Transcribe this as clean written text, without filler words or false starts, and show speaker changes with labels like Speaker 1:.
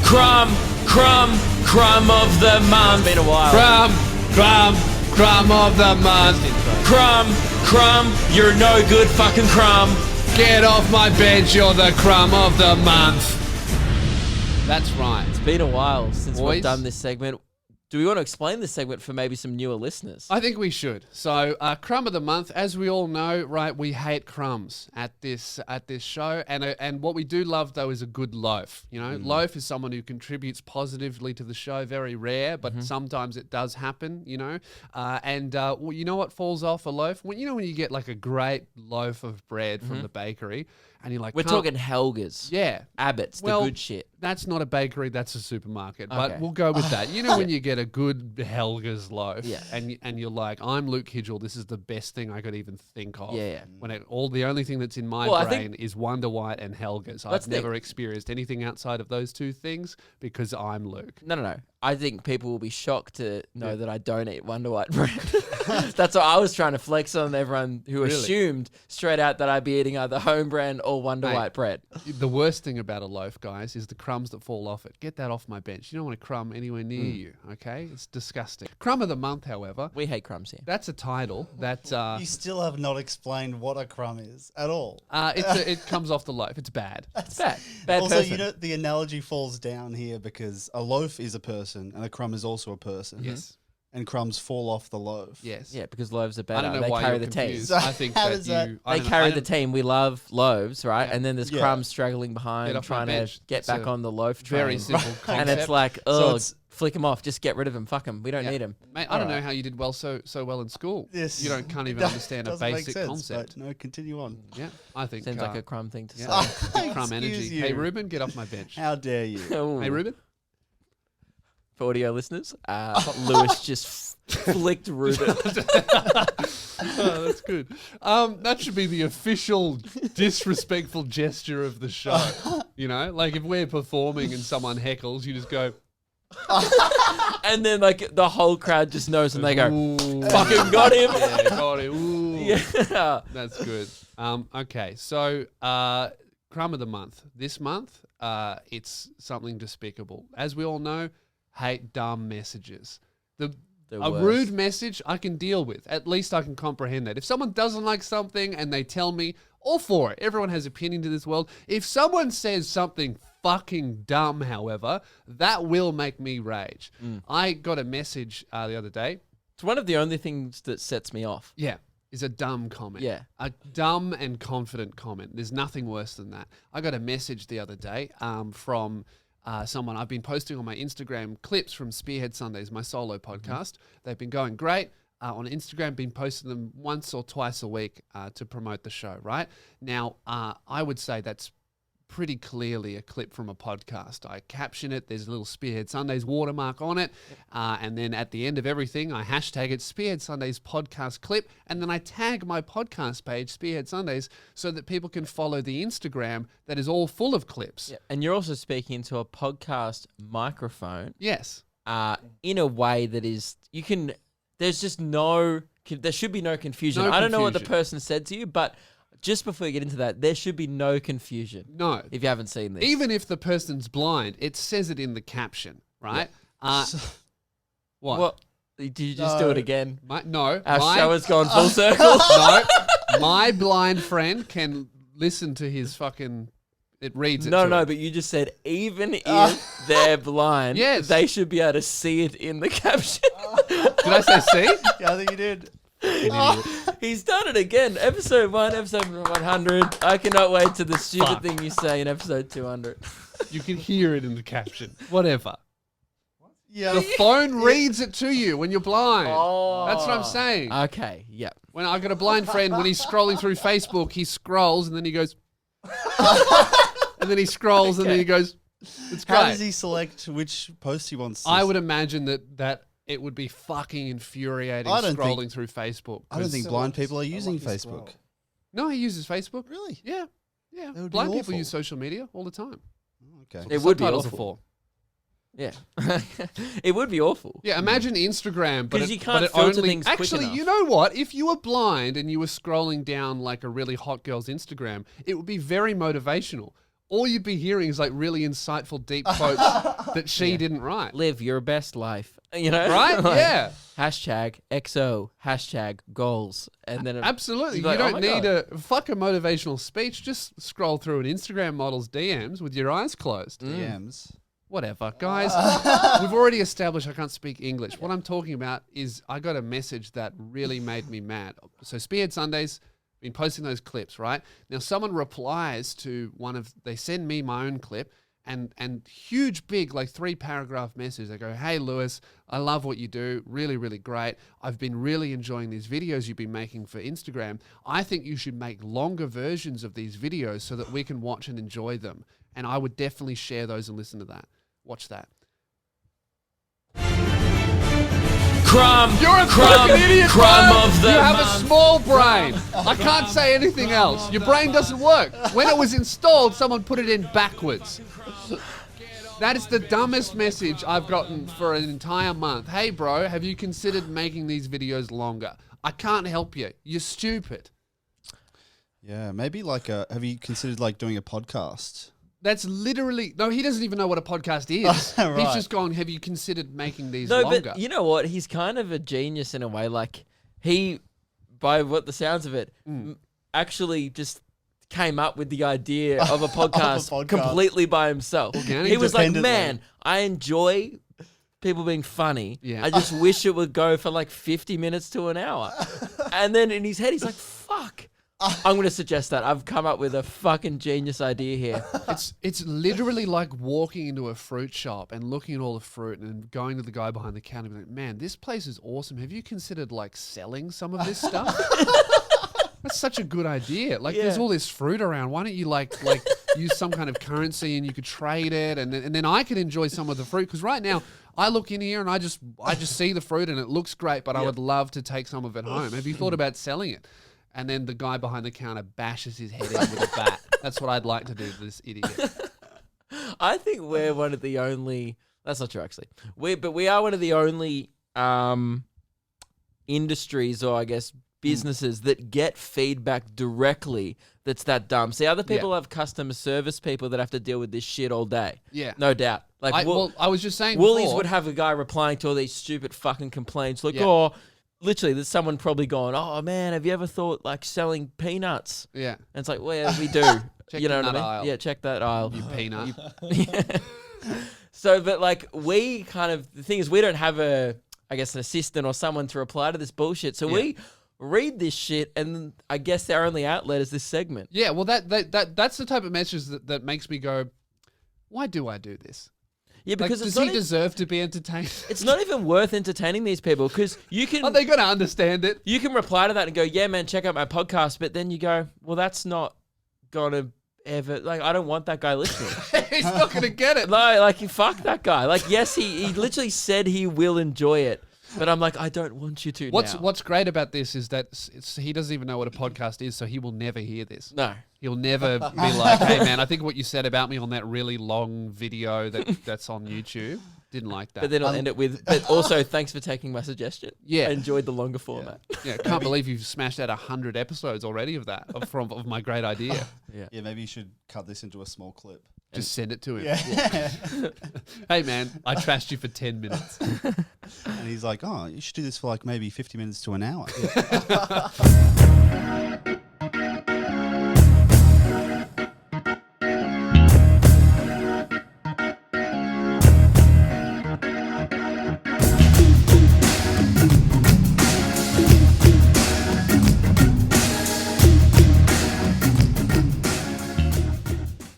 Speaker 1: Crumb of the month.
Speaker 2: It's been a while.
Speaker 3: Crumb of the month.
Speaker 1: Crumb, you're no good fucking Crumb.
Speaker 3: Get off my bench, you're the crumb of the month. That's right.
Speaker 2: It's been a while since
Speaker 3: Boys.
Speaker 2: we've done this segment. Do we want to explain this segment for maybe some newer listeners?
Speaker 3: I think we should. So, crumb of the month, as we all know, right? We hate crumbs at this show, and what we do love though is a good loaf. You know, loaf is someone who contributes positively to the show. Very rare, but sometimes it does happen. You know, well, you know what falls off a loaf? When you get like a great loaf of bread from the bakery, and you're like,
Speaker 2: We're talking Helga's.
Speaker 3: yeah,
Speaker 2: Abbott's,
Speaker 3: well,
Speaker 2: the good shit.
Speaker 3: That's not a bakery, that's a supermarket.
Speaker 2: Okay.
Speaker 3: But we'll go with that. You know when you get a good Helga's loaf
Speaker 2: Yeah.
Speaker 3: and you're like, I'm Luke Hidgel, this is the best thing I could even think of.
Speaker 2: Yeah.
Speaker 3: When the only thing that's in my
Speaker 2: Well, I
Speaker 3: brain
Speaker 2: think-
Speaker 3: is Wonder White and Helga's.
Speaker 2: That's
Speaker 3: I've
Speaker 2: the-
Speaker 3: never experienced anything outside of those two things because I'm Luke.
Speaker 2: No. I think people will be shocked to know that I don't eat Wonder White bread. That's what I was trying to flex on everyone who
Speaker 3: Really?
Speaker 2: assumed straight out that I'd be eating either home brand or Wonder
Speaker 3: Mate.
Speaker 2: White bread.
Speaker 3: The worst thing about a loaf, guys, is the crumbs that fall off it. Get that off my bench. You don't want a crumb anywhere near you, okay? It's disgusting. Crumb of the month, however,
Speaker 2: We hate crumbs here.
Speaker 3: that's a title that
Speaker 4: You still have not explained what a crumb is at all.
Speaker 3: it comes off the loaf. It's bad.
Speaker 2: It's bad. Bad
Speaker 4: Also,
Speaker 2: person.
Speaker 4: you know, the analogy falls down here because a loaf is a person and a crumb is also a person.
Speaker 3: Yes.
Speaker 4: And crumbs fall off the loaf.
Speaker 3: Yes.
Speaker 2: Yeah, because loaves are
Speaker 3: I
Speaker 2: better.
Speaker 3: don't know
Speaker 2: They
Speaker 3: why
Speaker 2: carry
Speaker 3: you're
Speaker 2: the team.
Speaker 3: confused.
Speaker 4: So
Speaker 3: I think
Speaker 4: how
Speaker 3: that
Speaker 4: does that-
Speaker 3: you... I
Speaker 2: They
Speaker 3: don't know.
Speaker 2: carry
Speaker 3: I
Speaker 2: the
Speaker 3: don't-
Speaker 2: team. We love loaves, right?
Speaker 3: Yeah.
Speaker 2: And then there's
Speaker 4: Yeah.
Speaker 2: crumbs struggling
Speaker 3: Get
Speaker 2: behind,
Speaker 3: off my
Speaker 2: trying to
Speaker 3: bench.
Speaker 2: get
Speaker 3: It's
Speaker 2: back
Speaker 3: a
Speaker 2: on the loaf train.
Speaker 3: Very simple concept.
Speaker 2: And it's like,
Speaker 4: So
Speaker 2: oh,
Speaker 4: it's-
Speaker 2: flick them off. Just get rid of them. Fuck them. We don't
Speaker 3: Yeah.
Speaker 2: need them.
Speaker 3: Mate, I don't know how you did so well in school.
Speaker 4: Yes.
Speaker 3: You can't even
Speaker 4: It
Speaker 3: understand a
Speaker 4: doesn't make
Speaker 3: basic
Speaker 4: sense,
Speaker 3: concept.
Speaker 4: But no, continue on.
Speaker 3: Yeah, I think...
Speaker 2: Seems like a crumb thing to
Speaker 3: yeah,
Speaker 2: say.
Speaker 3: crumb energy.
Speaker 4: Excuse you.
Speaker 3: Hey, Ruben, get off my bench.
Speaker 4: How dare you?
Speaker 2: Ooh.
Speaker 3: Hey, Ruben?
Speaker 2: For audio listeners, Lewis just flicked Ruben.
Speaker 3: Oh, that's good. That should be the official disrespectful gesture of the show. You know, like if we're performing and someone heckles, you just go,
Speaker 2: And then like the whole crowd just knows and they go,
Speaker 3: "Ooh."
Speaker 2: fucking got him.
Speaker 3: Yeah, got it. Ooh.
Speaker 2: Yeah.
Speaker 3: That's good. Okay, so crumb of the month. This month, it's something despicable. As we all know, hate dumb messages.
Speaker 2: The
Speaker 3: A
Speaker 2: worst.
Speaker 3: rude message I can deal with. At least I can comprehend that. If someone doesn't like something and they tell me, all for it. Everyone has opinion to this world. If someone says something fucking dumb, however, that will make me rage. I got a message the other day.
Speaker 2: It's one of the only things that sets me off.
Speaker 3: Yeah, is a dumb comment.
Speaker 2: Yeah.
Speaker 3: A dumb and confident comment. There's nothing worse than that. I got a message the other day from someone. I've been posting on my Instagram clips from Spearhead Sundays, my solo podcast. They've been going great. On Instagram, been posting them once or twice a week to promote the show, right? Now, I would say that's pretty clearly a clip from a podcast. I caption it. There's a little Spearhead Sundays watermark on it. And then at the end of everything, I hashtag it Spearhead Sundays podcast clip. And then I tag my podcast page, Spearhead Sundays, so that people can follow the Instagram that is all full of clips.
Speaker 2: Yeah. And you're also speaking into a podcast microphone
Speaker 3: Yes.
Speaker 2: in a way that is, you can, there's just no, there should be no confusion.
Speaker 3: No
Speaker 2: I don't know what the
Speaker 3: confusion.
Speaker 2: person said to you, but just before you get into that, there should be no confusion.
Speaker 3: No.
Speaker 2: If you haven't seen this.
Speaker 3: Even if the person's blind, it says it in the caption, right? What?
Speaker 2: What? Did you just do
Speaker 4: No.
Speaker 2: it again?
Speaker 3: No.
Speaker 2: Our show has gone full circle.
Speaker 3: No. My blind friend can listen to his fucking... It reads it to
Speaker 2: No,
Speaker 3: him.
Speaker 2: but you just said even if they're blind,
Speaker 3: Yes.
Speaker 2: they should be able to see it in the caption.
Speaker 3: Did I say C?
Speaker 4: Yeah, I think you did.
Speaker 2: He's done it again. Episode 1, episode 100. I cannot wait to the stupid
Speaker 3: Fuck.
Speaker 2: thing you say in episode 200.
Speaker 3: You can hear it in the caption. Whatever.
Speaker 4: Yeah.
Speaker 3: The phone reads it to you when you're blind.
Speaker 2: Oh.
Speaker 3: That's what I'm saying.
Speaker 2: Okay, yeah.
Speaker 3: When I got a blind friend, when he's scrolling through Facebook, he scrolls and then he goes... and then he scrolls and then he goes... It's great.
Speaker 4: How does he select which post he wants to
Speaker 3: I would imagine that it would be fucking infuriating
Speaker 4: I don't
Speaker 3: scrolling
Speaker 4: think-
Speaker 3: through Facebook.
Speaker 4: I don't
Speaker 3: 'cause-
Speaker 4: think blind people are using
Speaker 5: lucky
Speaker 4: Facebook.
Speaker 5: scroll.
Speaker 3: No, he uses Facebook.
Speaker 4: Really?
Speaker 3: Yeah. Yeah.
Speaker 4: That would be
Speaker 3: Blind people
Speaker 4: awful.
Speaker 3: use social media all the time.
Speaker 4: Okay.
Speaker 2: It would be
Speaker 3: Subtitles are
Speaker 2: awful.
Speaker 3: for.
Speaker 2: Yeah. It would be awful.
Speaker 3: Yeah, imagine Instagram, but
Speaker 2: 'Cause
Speaker 3: it,
Speaker 2: you can't
Speaker 3: but it
Speaker 2: filter
Speaker 3: only,
Speaker 2: things quick
Speaker 3: actually,
Speaker 2: enough.
Speaker 3: you know what? If you were blind and you were scrolling down like a really hot girl's Instagram, it would be very motivational. all you'd be hearing is like really insightful, deep quotes that she didn't write.
Speaker 2: Live your best life. You know?
Speaker 3: Right?
Speaker 2: Like,
Speaker 3: Yeah.
Speaker 2: Hashtag XO, hashtag goals. And then
Speaker 3: Absolutely.
Speaker 2: you're
Speaker 3: You
Speaker 2: like, oh
Speaker 3: don't
Speaker 2: my
Speaker 3: need
Speaker 2: God.
Speaker 3: a fuck a motivational speech. Just scroll through an Instagram model's DMs with your eyes closed.
Speaker 4: DMs.
Speaker 3: Whatever. Guys, we've already established I can't speak English. What I'm talking about is I got a message that really made me mad. So Spearhead Sundays, been posting those clips, right? Now someone replies to they send me my own clip and huge, big, like 3-paragraph message. They go, "Hey, Lewis, I love what you do. Really, really great. I've been really enjoying these videos you've been making for Instagram. I think you should make longer versions of these videos so that we can watch and enjoy them. And I would definitely share those and listen to that." Watch that.
Speaker 1: Crumb.
Speaker 3: You're a
Speaker 1: Crumb.
Speaker 3: fucking idiot,
Speaker 1: Crumb
Speaker 3: bro.
Speaker 1: of the
Speaker 3: You have
Speaker 1: month.
Speaker 3: a small brain. I can't say anything else. Your brain doesn't work. When it was installed, someone put it in backwards. That is the dumbest message I've gotten for an entire month. Hey, bro, have you considered making these videos longer? I can't help you. You're stupid.
Speaker 4: Yeah, maybe like have you considered like doing a podcast?
Speaker 3: That's literally... No, he doesn't even know what a podcast is.
Speaker 4: Right.
Speaker 3: He's just gone, have you considered making these
Speaker 2: No,
Speaker 3: longer?
Speaker 2: but you know what? He's kind of a genius in a way. Like, he, by what the sounds of it, actually just came up with the idea of a podcast,
Speaker 4: podcast.
Speaker 2: completely by himself.
Speaker 3: Organic.
Speaker 2: He was like,
Speaker 4: Independently.
Speaker 2: man, I enjoy people being funny.
Speaker 3: Yeah.
Speaker 2: I just wish it would go for like 50 minutes to an hour. And then in his head, he's like, fuck. I'm going to suggest that. I've come up with a fucking genius idea here.
Speaker 3: It's literally like walking into a fruit shop and looking at all the fruit and going to the guy behind the counter and being like, "Man, this place is awesome. Have you considered like selling some of this stuff?" That's such a good idea. Like, there's
Speaker 2: Yeah.
Speaker 3: all this fruit around. Why don't you like use some kind of currency and you could trade it, and then I could enjoy some of the fruit? Because right now I look in here and I just see the fruit and it looks great, but I would love to take some of it home. Have you thought about selling it? And then the guy behind the counter bashes his head in with a bat. That's what I'd like to do to this idiot.
Speaker 2: I think we're one of the only. That's not true, actually. We are one of the only industries, or I guess businesses, that get feedback directly. That's that dumb. See, other people have customer service people that have to deal with this shit all day.
Speaker 3: Yeah.
Speaker 2: No doubt. Like,
Speaker 3: I was just saying
Speaker 2: Woolies
Speaker 3: before,
Speaker 2: would have a guy replying to all these stupid fucking complaints, like,
Speaker 3: Yeah.
Speaker 2: oh, literally, there's someone probably going, "Oh man, have you ever thought like selling peanuts?"
Speaker 3: yeah,
Speaker 2: And it's like, well, yeah, we do.
Speaker 3: Check
Speaker 2: You know
Speaker 3: the
Speaker 2: what I
Speaker 3: nut
Speaker 2: mean?
Speaker 3: aisle.
Speaker 2: Yeah, check that aisle.
Speaker 3: you peanut.
Speaker 2: So, but like, we kind of, the thing is, we don't have an assistant or someone to reply to this bullshit. So we read this shit, and I guess our only outlet is this segment.
Speaker 3: Yeah, well, that's the type of message that makes me go, why do I do this?
Speaker 2: Yeah,
Speaker 3: Like,
Speaker 2: because
Speaker 3: does
Speaker 2: it's
Speaker 3: he
Speaker 2: not,
Speaker 3: deserve to be entertained?
Speaker 2: it's not even worth entertaining these people, because you can,
Speaker 3: Are they going to understand it?
Speaker 2: you can reply to that and go, "Yeah, man, check out my podcast," but then you go, "Well, that's not gonna ever, like, I don't want that guy listening."
Speaker 3: He's not going to get it.
Speaker 2: No, like, fuck that guy. Like, yes, he literally said he will enjoy it, but I'm like, I don't want you to now.
Speaker 3: What's great about this is that he doesn't even know what a podcast is, so he will never hear this.
Speaker 2: No.
Speaker 3: He'll never be like, "Hey, man, I think what you said about me on that really long video that's on YouTube, didn't like that."
Speaker 2: But then I'll end it with, "But also, thanks for taking my suggestion.
Speaker 3: Yeah.
Speaker 2: I enjoyed the longer format."
Speaker 3: Yeah, can't believe you've smashed out 100 episodes already of that, of my great idea.
Speaker 4: Yeah, maybe you should cut this into a small clip.
Speaker 3: Just send it to him.
Speaker 4: Yeah.
Speaker 3: Hey, man, I trashed you for 10 minutes.
Speaker 4: And he's like, "Oh, you should do this for like maybe 50 minutes to an hour."